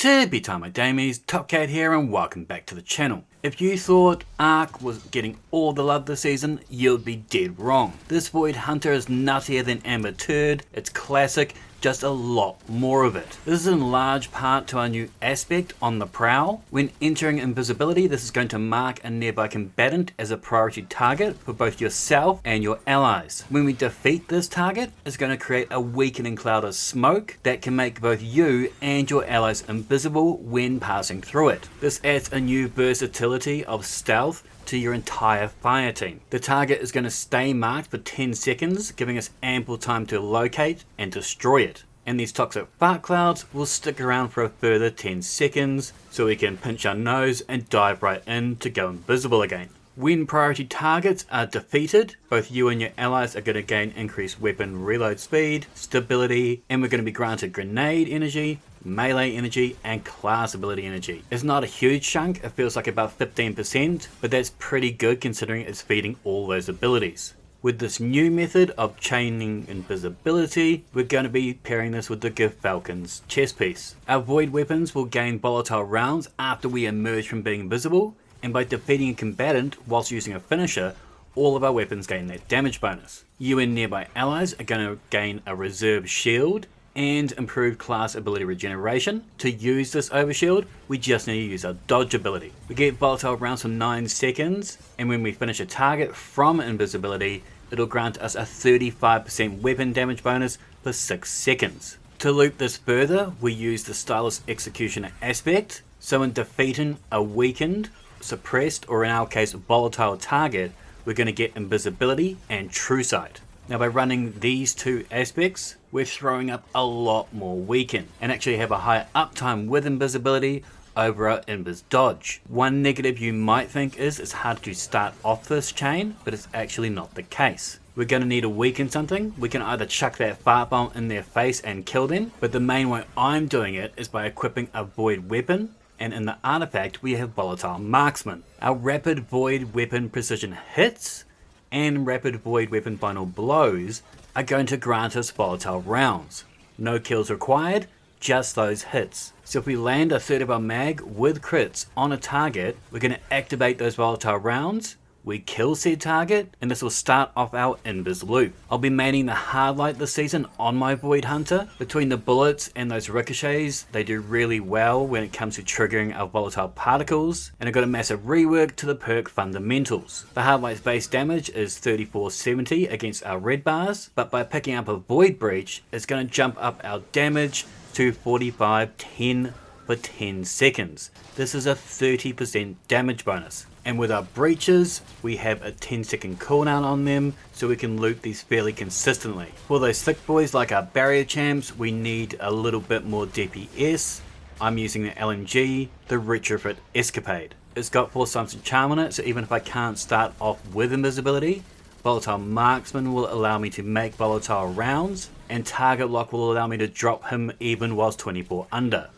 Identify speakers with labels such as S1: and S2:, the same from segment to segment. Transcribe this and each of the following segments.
S1: Tippy time my damies, Top Cat here and welcome back to the channel. If you thought Ark was getting all the love this season, you'd be dead wrong. This Void Hunter is nuttier than Amber Turd, it's classic, just a lot more of it. This is in large part to our new aspect on the prowl. When entering invisibility, this is going to mark a nearby combatant as a priority target for both yourself and your allies. When we defeat this target, it's going to create a weakening cloud of smoke that can make both you and your allies invisible when passing through it. This adds a new versatility of stealth to your entire fire team. The target is going to stay marked for 10 seconds, giving us ample time to locate and destroy it. And these toxic fart clouds will stick around for a further 10 seconds, so we can pinch our nose and dive right in to go invisible again. When priority targets are defeated, both you and your allies are going to gain increased weapon reload speed, stability, and we're going to be granted grenade energy, melee energy, and class ability energy. It's not a huge chunk, it feels like about 15%, but that's pretty good considering it's feeding all those abilities. With this new method of chaining invisibility, we're going to be pairing this with the Gyrfalcon's chest piece. Our void weapons will gain volatile rounds after we emerge from being invisible, and by defeating a combatant whilst using a finisher, all of our weapons gain that damage bonus. You and nearby allies are going to gain a reserve shield and improved class ability regeneration. To use this overshield, we just need to use our dodge ability. We get volatile rounds for 9 seconds, and when we finish a target from invisibility, it'll grant us a 35% weapon damage bonus for 6 seconds. To loop this further, we use the Stylus Executioner aspect, so in defeating a weakened, suppressed, or in our case volatile target, we're going to get invisibility and true sight. Now by running these two aspects, we're throwing up a lot more weaken and actually have a higher uptime with invisibility over our invis dodge. One negative you might think is it's hard to start off this chain, but it's actually not the case. We're going to need to weaken something. We can either chuck that fart bomb in their face and kill them, but the main way I'm doing it is by equipping a void weapon, and in the artifact we have volatile marksman. Our rapid void weapon precision hits and rapid void weapon final blows are going to grant us volatile rounds. No kills required, just those hits. So if we land a third of our mag with crits on a target, we're going to activate those volatile rounds, we kill said target, and this will start off our invis loop. I'll be maining the hard light this season on my Void Hunter. Between the bullets and those ricochets, they do really well when it comes to triggering our volatile particles, and I've got a massive rework to the perk fundamentals. The hard light's base damage is 3470 against our red bars, but by picking up a Void Breach, it's going to jump up our damage to 4510 for 10 seconds. This is a 30% damage bonus. And with our breaches, we have a 10-second cooldown on them, so we can loop these fairly consistently. For those thick boys like our barrier champs, we need a little bit more DPS. I'm using the LMG, the Retrofit Escapade. It's got Force Times and Charm on it, so even if I can't start off with invisibility, Volatile Marksman will allow me to make volatile rounds, and Target Lock will allow me to drop him even whilst 24 under.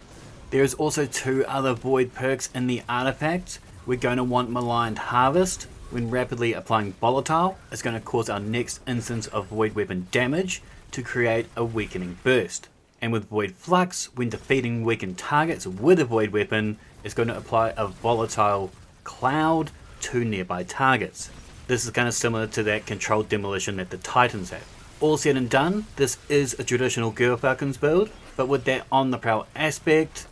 S1: There is also 2 other void perks in the artifact. We're going to want Maligned Harvest. When rapidly applying volatile, it's going to cause our next instance of void weapon damage to create a weakening burst. And with Void Flux, when defeating weakened targets with a void weapon, it's going to apply a volatile cloud to nearby targets. This is kind of similar to that controlled demolition that the Titans have. All said and done, this is a traditional Gyrfalcon's build, but with that on the prowl aspect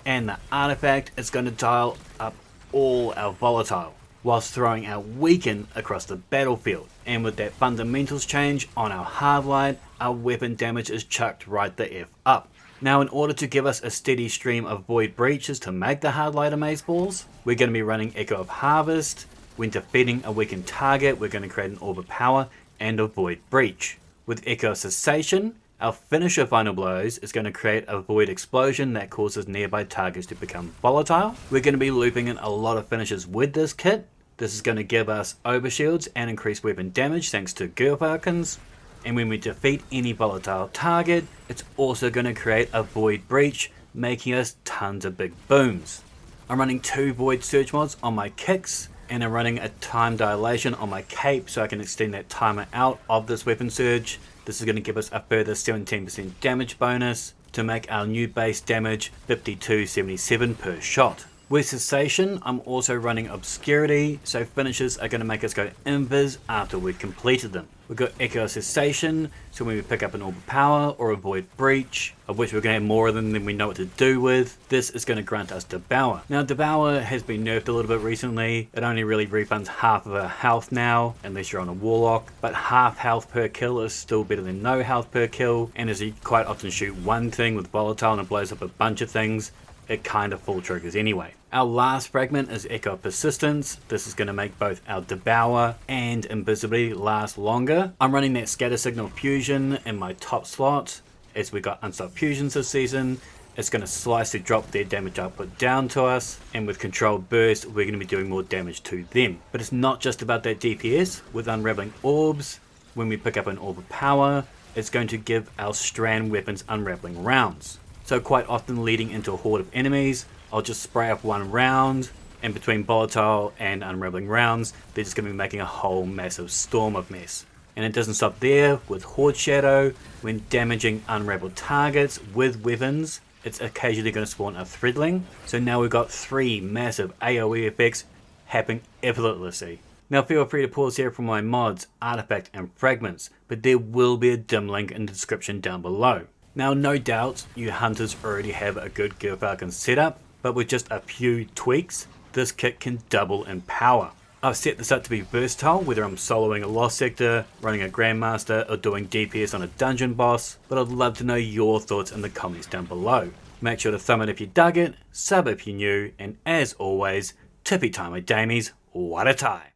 S1: and the artifact, it's going to dial up all our volatile whilst throwing our weaken across the battlefield. And with that fundamentals change on our hard light, our weapon damage is chucked right the F up. Now in order to give us a steady stream of void breaches to make the hard light amazeballs, we're going to be running Echo of Harvest. When defeating a weakened target, we're going to create an orb of power and a void breach. With Echo of Cessation, our finisher final blows is going to create a void explosion that causes nearby targets to become volatile. We're going to be looping in a lot of finishes with this kit. This is going to give us overshields and increased weapon damage thanks to Gyrfalcons. And when we defeat any volatile target, it's also going to create a void breach, making us tons of big booms. I'm running 2 void surge mods on my kicks, and I'm running a time dilation on my cape so I can extend that timer out of this weapon surge. This is going to give us a further 17% damage bonus. to make our new base damage 5277 per shot. With Cessation, I'm also running Obscurity, so finishes are going to make us go invis after we've completed them. We've got Echo Cessation, so when we pick up an Orb of Power or avoid Breach, of which we're going to have more of them than we know what to do with, this is going to grant us Devour. Now Devour has been nerfed a little bit recently. It only really refunds half of our health now, unless you're on a Warlock, but half health per kill is still better than no health per kill, and as you quite often shoot one thing with Volatile and it blows up a bunch of things, it kind of full triggers anyway. Our last fragment is Echo Persistence. This is going to make both our Devour and Invisibility last longer. I'm running that Scatter Signal Fusion in my top slot, as we got Unstopped Fusions this season. It's going to slightly drop their damage output down to us, and with Controlled Burst we're going to be doing more damage to them. But it's not just about that DPS. With Unraveling Orbs, when we pick up an Orb of Power, it's going to give our Strand weapons Unraveling rounds. So quite often leading into a horde of enemies, I'll just spray up one round, and between Volatile and Unraveling rounds, they're just going to be making a whole massive storm of mess. And it doesn't stop there. With Horde Shadow, when damaging unraveled targets with weapons, it's occasionally going to spawn a Threadling. So now we've got 3 massive AoE effects happening effortlessly. Now feel free to pause here for my mods, artifact and fragments, but there will be a dim link in the description down below. Now no doubt you hunters already have a good Gyrfalcon setup, but with just a few tweaks, this kit can double in power. I've set this up to be versatile, whether I'm soloing a Lost Sector, running a Grandmaster or doing DPS on a dungeon boss, but I'd love to know your thoughts in the comments down below. Make sure to thumb it if you dug it, sub if you're new, and as always, tippy time my damies, what a tie.